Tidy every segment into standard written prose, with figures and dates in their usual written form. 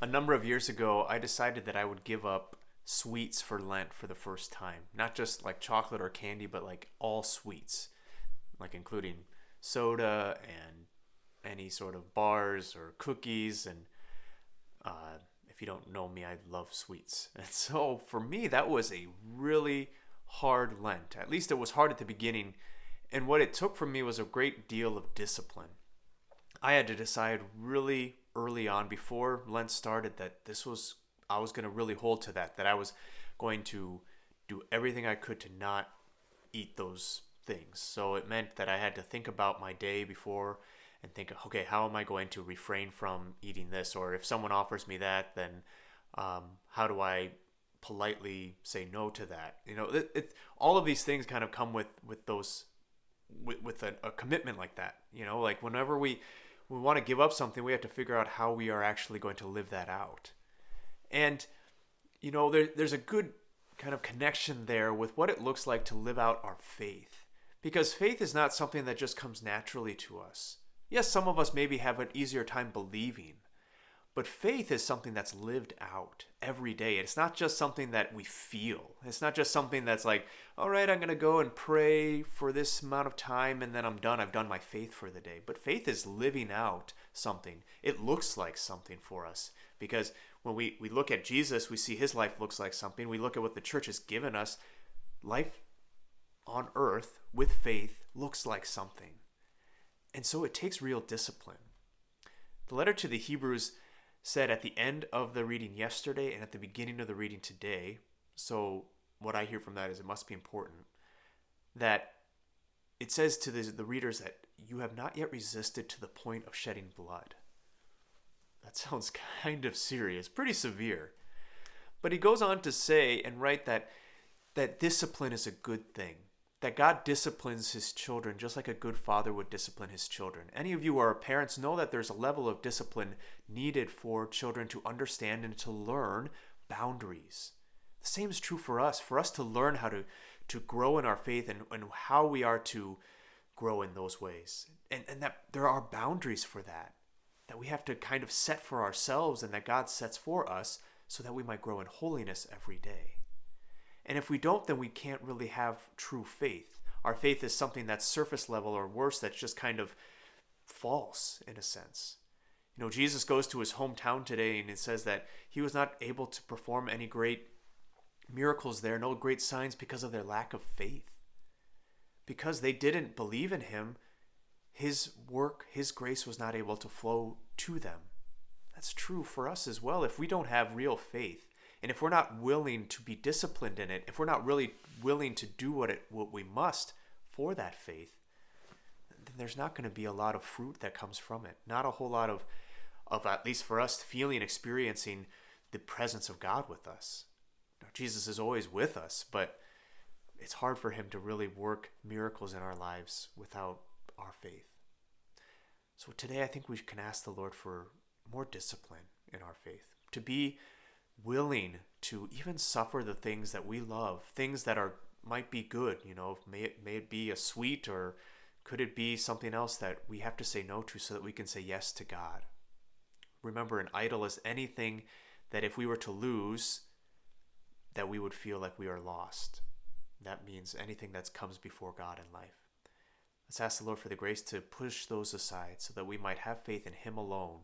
A number of years ago, I decided that I would give up sweets for Lent for the first time. Not just like chocolate or candy, but like all sweets, like including soda and any sort of bars or cookies. And if you don't know me, I love sweets. And so for me, that was a really hard Lent. At least it was hard at the beginning. And what it took from me was a great deal of discipline. I had to decide really early on before Lent started that I was going to really hold to that I was going to do everything I could to not eat those things. So it meant that I had to think about my day before and think, okay, how am I going to refrain from eating this? Or if someone offers me that, then how do I politely say no to that? All of these things kind of come with those with a commitment like that. Like whenever we want to give up something, we have to figure out how we are actually going to live that out. And there's a good kind of connection there with what it looks like to live out our faith. Because faith is not something that just comes naturally to us. Yes, some of us maybe have an easier time believing, but faith is something that's lived out every day. It's not just something that we feel. It's not just something that's like, all right, I'm going to go and pray for this amount of time and then I'm done. I've done my faith for the day. But faith is living out something. It looks like something for us because when we look at Jesus, we see his life looks like something. We look at what the church has given us. Life on earth with faith looks like something. And so it takes real discipline. The letter to the Hebrews said at the end of the reading yesterday and at the beginning of the reading today, so what I hear from that is it must be important, that it says to the readers that you have not yet resisted to the point of shedding blood. That sounds kind of serious, pretty severe. But he goes on to say and write that discipline is a good thing. That God disciplines his children just like a good father would discipline his children. Any of you who are parents know that there's a level of discipline needed for children to understand and to learn boundaries. The same is true for us to learn how to grow in our faith and how we are to grow in those ways. And that there are boundaries for that we have to kind of set for ourselves and that God sets for us so that we might grow in holiness every day. And if we don't, then we can't really have true faith. Our faith is something that's surface level or worse, that's just kind of false in a sense. Jesus goes to his hometown today and it says that he was not able to perform any great miracles there, no great signs because of their lack of faith. Because they didn't believe in him, his work, his grace was not able to flow to them. That's true for us as well. If we don't have real faith, and if we're not willing to be disciplined in it, if we're not really willing to do what we must for that faith, then there's not going to be a lot of fruit that comes from it. Not a whole lot of at least for us, feeling, experiencing the presence of God with us. Now, Jesus is always with us, but it's hard for him to really work miracles in our lives without our faith. So today I think we can ask the Lord for more discipline in our faith, to be willing to even suffer the things that we love, things that might be good, may it be a sweet, or could it be something else that we have to say no to so that we can say yes to God. Remember, an idol is anything that if we were to lose, that we would feel like we are lost. That means anything that comes before God in life. Let's ask the Lord for the grace to push those aside so that we might have faith in him alone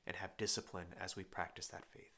and have discipline as we practice that faith.